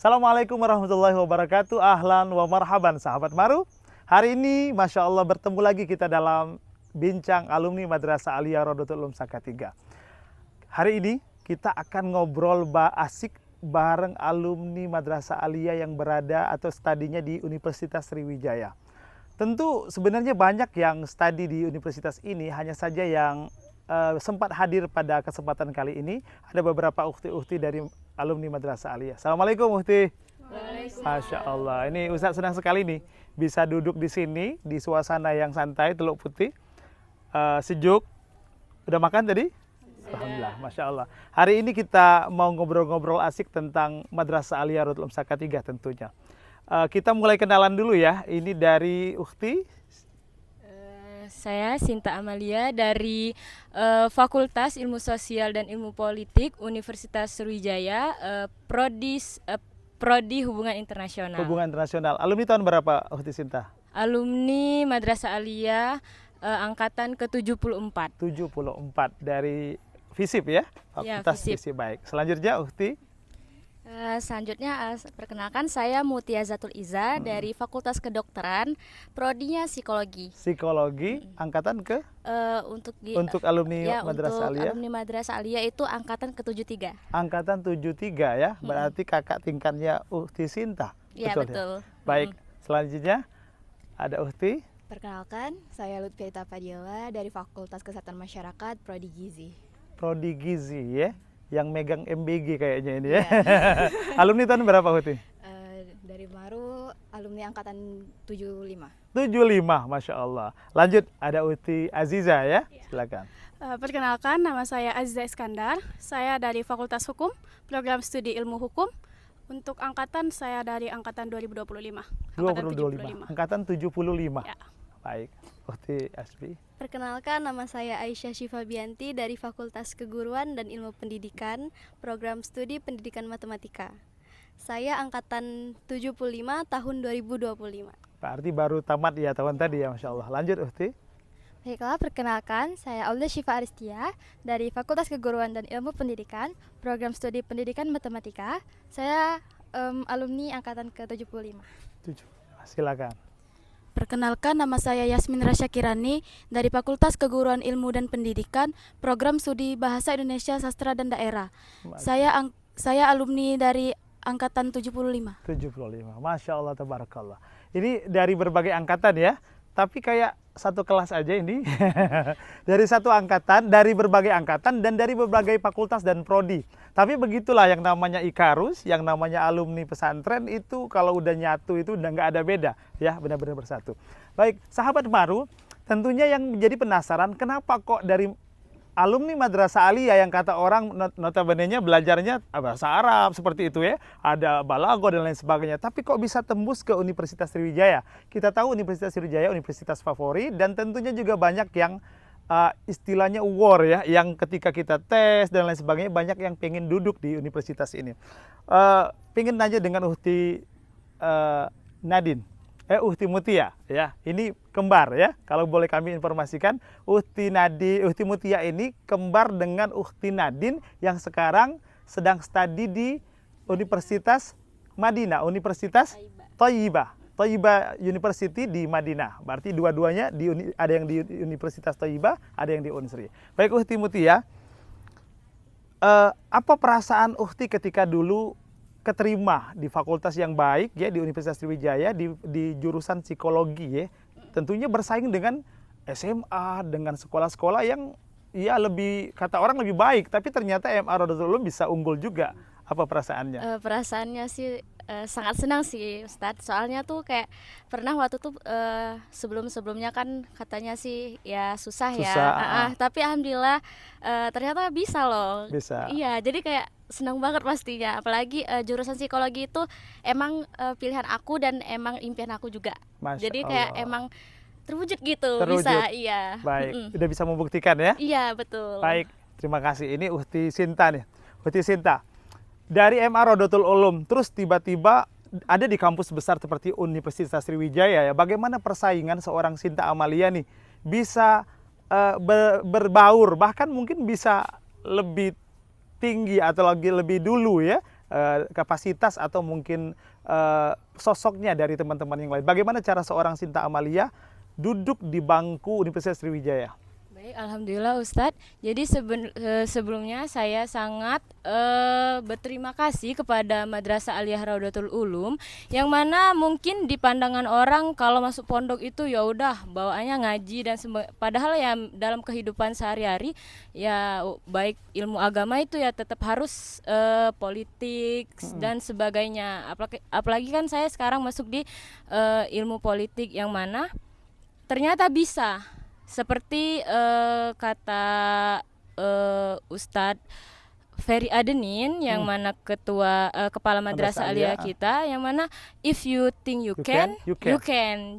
Assalamualaikum warahmatullahi wabarakatuh. Ahlan wa marhaban sahabat Maru. Hari ini Masya Allah bertemu lagi kita dalam bincang alumni Madrasah Aliyah Rodotul Ulum Salatiga. Hari ini kita akan ngobrol asik bareng alumni Madrasah Aliyah yang berada atau studinya di Universitas Sriwijaya. Tentu sebenarnya banyak yang studi di universitas ini, hanya saja yang sempat hadir pada kesempatan kali ini ada beberapa ukhti-ukhti dari alumni Madrasah Aliyah. Assalamualaikum ukhti. Masya Allah, ini Ustadz senang sekali nih bisa duduk di sini di suasana yang santai, Teluk Putih, sejuk. Udah makan tadi? Alhamdulillah, Masya Allah. Hari ini kita mau ngobrol-ngobrol asik tentang Madrasah Aliyah Rodotul Ulum Salatiga tentunya. Kita mulai kenalan dulu ya, ini dari ukhti. Saya Sinta Amalia dari Fakultas Ilmu Sosial dan Ilmu Politik Universitas Sriwijaya, Prodi Hubungan Internasional. Hubungan Internasional. Alumni tahun berapa ukhti Sinta? Alumni Madrasah Aliyah angkatan ke-74. 74 dari FISIP ya? Fakultas FISIP. FISIP. Baik. Selanjutnya ukhti. Selanjutnya perkenalkan saya Mutia Zatul Iza dari Fakultas Kedokteran, prodinya Psikologi. Psikologi, angkatan ke? Untuk alumni Madrasah Aliyah? Alumni Madrasah Aliyah itu angkatan ke-73. Angkatan 73 ya, berarti kakak tingkatnya ukhti Sinta. Iya, betul. Ya? Baik, selanjutnya ada ukhti. Perkenalkan, saya Lutfia Padilla dari Fakultas Kesehatan Masyarakat, Prodi Gizi. Prodi Gizi ya, yang megang MBG kayaknya ini ya. Alumni tahun berapa ukhti? Dari Maru, alumni angkatan 75. 75, Masya Allah. Lanjut, ada ukhti Aziza ya, silakan. Perkenalkan, nama saya Aziza Iskandar. Saya dari Fakultas Hukum, Program Studi Ilmu Hukum. Untuk angkatan, saya dari angkatan 2025. Angkatan 2025. Angkatan 75. Ya. Baik, ukhti Asbi. Perkenalkan, nama saya Aisyah Syifa Bianti dari Fakultas Keguruan dan Ilmu Pendidikan, Program Studi Pendidikan Matematika. Saya angkatan 75 tahun 2025. Berarti baru tamat ya tahun tadi ya, Masya Allah. Lanjut ukhti. Baiklah, perkenalkan, saya Aulia Syifa Aristia dari Fakultas Keguruan dan Ilmu Pendidikan, Program Studi Pendidikan Matematika. Saya alumni angkatan ke-75. Silakan. Perkenalkan, nama saya Yasmin Rasya Kirani dari Fakultas Keguruan Ilmu dan Pendidikan, Program Studi Bahasa Indonesia Sastra dan Daerah. Saya alumni dari angkatan 75. 75. Masya Allah, tabarakallah. Ini dari berbagai angkatan ya, tapi kayak satu kelas aja ini. Dari satu angkatan, dari berbagai angkatan dan dari berbagai fakultas dan prodi. Tapi begitulah yang namanya Ikarus, yang namanya alumni pesantren itu kalau udah nyatu itu udah nggak ada beda ya, benar-benar bersatu. Baik, sahabat Maru, tentunya yang menjadi penasaran kenapa kok dari alumni Madrasah Aliyah yang kata orang notabene-nya belajarnya bahasa Arab seperti itu ya, ada balago dan lain sebagainya, tapi kok bisa tembus ke Universitas Sriwijaya? Kita tahu Universitas Sriwijaya universitas favorit dan tentunya juga banyak yang istilahnya war ya, yang ketika kita tes dan lain sebagainya banyak yang pengen duduk di universitas ini. Pengen nanya dengan ukhti Nadine. Ukhti Mutia ya, ini kembar ya. Kalau boleh kami informasikan, ukhti Mutia ini kembar dengan ukhti Nadine yang sekarang sedang studi di Universitas Madinah, Universitas Thayyibah University di Madinah. Berarti dua-duanya ada yang di Universitas Thayyibah, ada yang di Unsri. Baik ukhti Mutia, apa perasaan ukhti ketika dulu keterima di fakultas yang baik ya di Universitas Sriwijaya di jurusan psikologi ya, tentunya bersaing dengan SMA, dengan sekolah-sekolah yang ya lebih, kata orang lebih baik, tapi ternyata MA Rodotul Ulum bisa unggul juga. Apa perasaannya? Perasaannya sih sangat senang sih Ustadz, soalnya tuh kayak pernah waktu tuh sebelum-sebelumnya kan katanya sih ya susah ya, tapi alhamdulillah ternyata bisa loh. Bisa. Iya, jadi kayak senang banget pastinya, apalagi jurusan psikologi itu emang pilihan aku dan emang impian aku juga. Masya jadi kayak Allah. Emang terwujud gitu. Bisa, iya. Baik, udah bisa membuktikan ya? Iya, betul. Baik, terima kasih. Ini ukhti Sinta nih. Ukhti Sinta, dari MA Rodotul Ulum, terus tiba-tiba ada di kampus besar seperti Universitas Sriwijaya ya. Bagaimana persaingan seorang Sinta Amalia nih bisa berbaur, bahkan mungkin bisa lebih tinggi atau lagi lebih dulu ya kapasitas atau mungkin sosoknya dari teman-teman yang lain. Bagaimana cara seorang Sinta Amalia duduk di bangku Universitas Sriwijaya? Baik, alhamdulillah Ustadz. Jadi sebelumnya saya sangat berterima kasih kepada Madrasah Aliyah Raudatul Ulum, yang mana mungkin di pandangan orang kalau masuk pondok itu ya udah bawaannya ngaji dan padahal ya dalam kehidupan sehari-hari ya baik ilmu agama itu ya tetap harus politik dan sebagainya. Apalagi kan saya sekarang masuk di ilmu politik yang mana ternyata bisa. Seperti kata Ustadz Ferry Adenin yang mana kepala Madrasah Aliyah kita, yang mana if you think you can.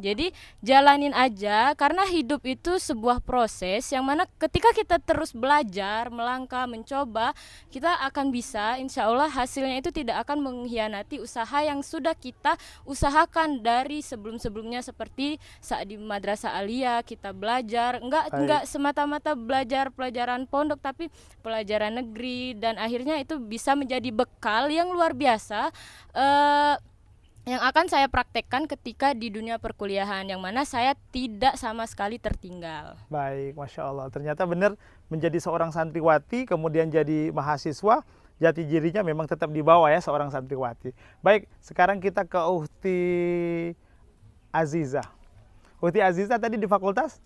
Jadi jalanin aja, karena hidup itu sebuah proses yang mana ketika kita terus belajar, melangkah, mencoba, kita akan bisa, insya Allah hasilnya itu tidak akan mengkhianati usaha yang sudah kita usahakan dari sebelum-sebelumnya, seperti saat di Madrasah Aliyah kita belajar, enggak semata-mata belajar pelajaran pondok, tapi pelajaran negeri, dan akhirnya itu bisa menjadi bekal yang luar biasa yang akan saya praktekkan ketika di dunia perkuliahan, yang mana saya tidak sama sekali tertinggal. Baik, Masya Allah. Ternyata benar menjadi seorang santriwati, kemudian jadi mahasiswa, jati dirinya memang tetap di bawah ya seorang santriwati. Baik, sekarang kita ke Uhti Aziza. Uhti Aziza tadi di Fakultas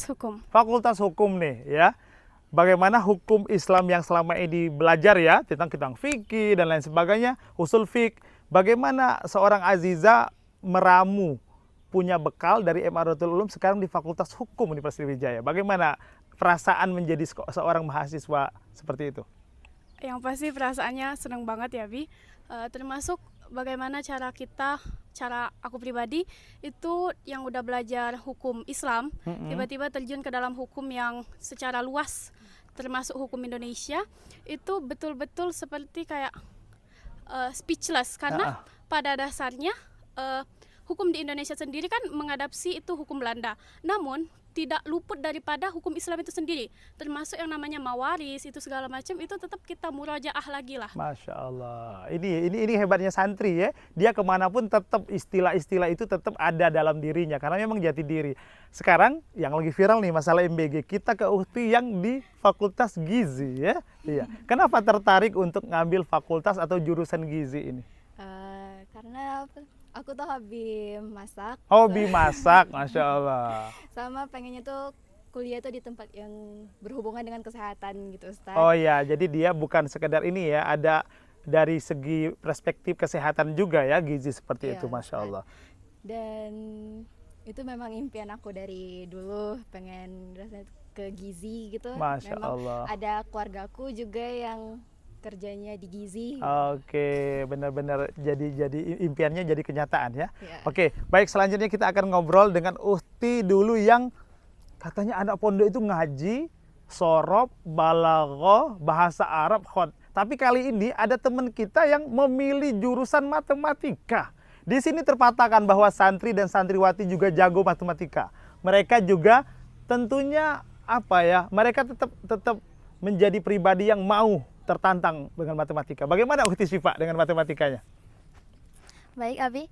Hukum. Fakultas Hukum nih ya. Bagaimana hukum Islam yang selama ini belajar ya, tentang fikih dan lain sebagainya, usul fik. Bagaimana seorang Aziza meramu punya bekal dari Imaratul Ulum sekarang di Fakultas Hukum Universitas Sriwijaya. Bagaimana perasaan menjadi seorang mahasiswa seperti itu? Yang pasti perasaannya senang banget ya, Bi. Termasuk bagaimana cara aku pribadi itu yang udah belajar hukum Islam, tiba-tiba terjun ke dalam hukum yang secara luas, termasuk hukum Indonesia, itu betul-betul seperti kayak speechless, karena pada dasarnya hukum di Indonesia sendiri kan mengadapsi itu hukum Belanda, namun tidak luput daripada hukum Islam itu sendiri, termasuk yang namanya mawaris itu segala macam, itu tetap kita murajaah lagi lah. Masya Allah, ini hebatnya santri ya, dia kemanapun tetap istilah-istilah itu tetap ada dalam dirinya karena memang jati diri. Sekarang yang lagi viral nih masalah MBG, kita ke Uhti yang di Fakultas Gizi ya. Iya. Kenapa tertarik untuk ngambil fakultas atau jurusan gizi ini? Karena aku tuh hobi masak. Hobi masak, Masya Allah. Sama pengennya tuh kuliah tuh di tempat yang berhubungan dengan kesehatan gitu, Ustaz. Oh ya, jadi dia bukan sekedar ini ya, ada dari segi perspektif kesehatan juga ya, gizi seperti itu, Masya Allah. Dan itu memang impian aku dari dulu, pengen rasanya ke gizi gitu. Masya memang Allah. Ada keluargaku juga yang kerjanya di gizi. Oke, benar-benar jadi impiannya jadi kenyataan ya. Oke, baik, selanjutnya kita akan ngobrol dengan Uhti dulu yang katanya anak pondok itu ngaji, sorob, balaghah, bahasa Arab, khot. Tapi kali ini ada teman kita yang memilih jurusan matematika. Di sini terpatahkan bahwa santri dan santriwati juga jago matematika. Mereka juga tentunya apa ya? Mereka tetap menjadi pribadi yang mau tertantang dengan matematika. Bagaimana Uhti Syifa dengan matematikanya? Baik, Abi.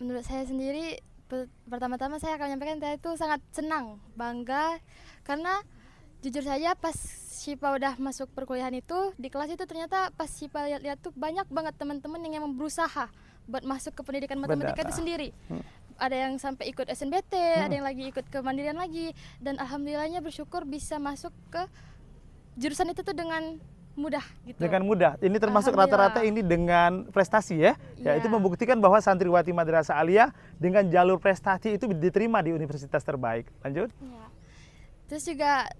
Menurut saya sendiri, pertama-tama saya akan menyampaikan saya itu sangat senang, bangga, karena jujur saja pas Syifa udah masuk perkuliahan itu, di kelas itu ternyata pas Syifa lihat-lihat tuh banyak banget teman-teman yang berusaha buat masuk ke pendidikan matematika itu sendiri. Ada yang sampai ikut SNBT, ada yang lagi ikut kemandirian lagi, dan alhamdulillahnya bersyukur bisa masuk ke jurusan itu tuh dengan mudah gitu. Dengan mudah. Ini termasuk rata-rata ini dengan prestasi ya. Ya, itu membuktikan bahwa santriwati Madrasah Aliyah dengan jalur prestasi itu diterima di universitas terbaik. Lanjut. Ya. Terus juga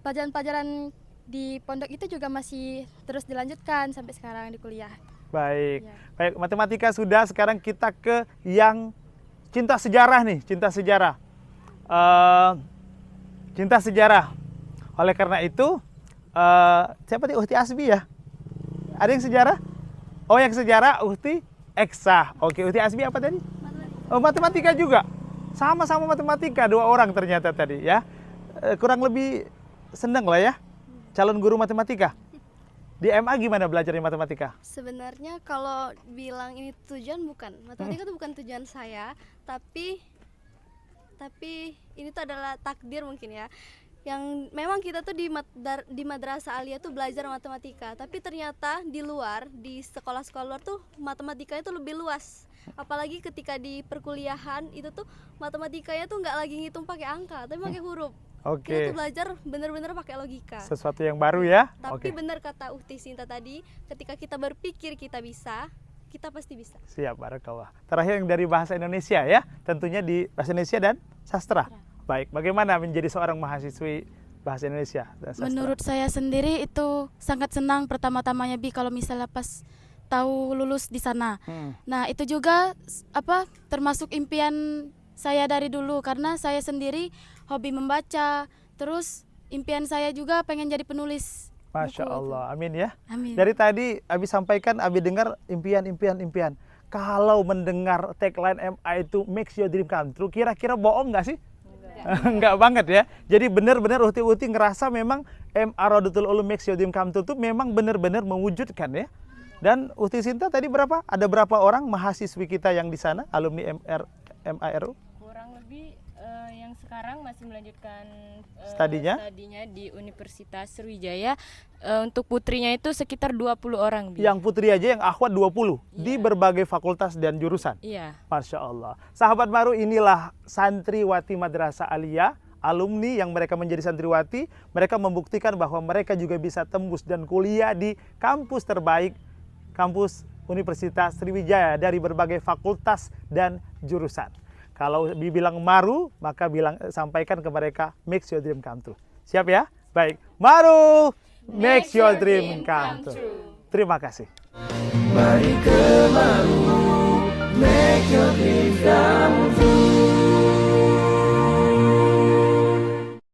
pelajaran-pelajaran di pondok itu juga masih terus dilanjutkan sampai sekarang di kuliah. Baik. Ya. Baik, matematika sudah, sekarang kita ke yang cinta sejarah nih, cinta sejarah. Cinta sejarah. Oleh karena itu siapa tadi? Uhti Asbi ya? Ada yang sejarah? Oh, yang sejarah Uhti Eksa. Oke, Uhti Asbi apa tadi? Oh, matematika juga. Sama-sama matematika, 2 orang ternyata tadi ya. Kurang lebih senang lah ya calon guru matematika. Di MA gimana belajarnya matematika? Sebenarnya kalau bilang ini tujuan, bukan. Matematika itu bukan tujuan saya, tapi ini tuh adalah takdir mungkin ya. Yang memang kita tuh di madrasah aliyah tuh belajar matematika, tapi ternyata di luar, di sekolah-sekolah luar tuh matematikanya tuh lebih luas. Apalagi ketika di perkuliahan itu tuh matematikanya tuh nggak lagi ngitung pakai angka, tapi pakai huruf. Oke. Kita tuh belajar bener-bener pakai logika. Sesuatu yang baru ya. Tapi benar kata Ukti Sinta tadi, ketika kita berpikir kita bisa, kita pasti bisa. Siap, barakallah. Terakhir yang dari bahasa Indonesia ya, tentunya di bahasa Indonesia dan sastra. Baik, bagaimana menjadi seorang mahasiswi bahasa Indonesia dan sastra? Menurut saya sendiri itu sangat senang pertama-tamanya Bi kalau misalnya pas tahu lulus di sana. Nah, itu juga termasuk impian saya dari dulu karena saya sendiri hobi membaca. Terus impian saya juga pengen jadi penulis. Masya buku Allah, amin ya. Amin. Dari tadi Abi sampaikan, Abi dengar impian. Kalau mendengar tagline MA itu makes your dream come true, kira-kira bohong nggak sih? Enggak banget ya. Jadi benar-benar Uhti ngerasa memang MA Rodatul Ulum makes your dream come true itu memang benar-benar mewujudkan ya. Dan Uhti Sinta tadi berapa? Ada berapa orang mahasiswi kita yang di sana, alumni MARU? Kurang lebih yang sekarang masih melanjutkan Studinya di Universitas Sriwijaya. Untuk putrinya itu sekitar 20 orang. Yang putri aja, yang akhwat 20 di berbagai fakultas dan jurusan. Iya. Masya Allah. Sahabat Maru, inilah santriwati Madrasah Aliyah, alumni yang mereka menjadi santriwati. Mereka membuktikan bahwa mereka juga bisa tembus dan kuliah di kampus terbaik, kampus Universitas Sriwijaya dari berbagai fakultas dan jurusan. Kalau dibilang Maru, maka sampaikan ke mereka, makes your dream come true. Siap ya? Baik. Maru, makes your dream come true. Terima kasih. Mari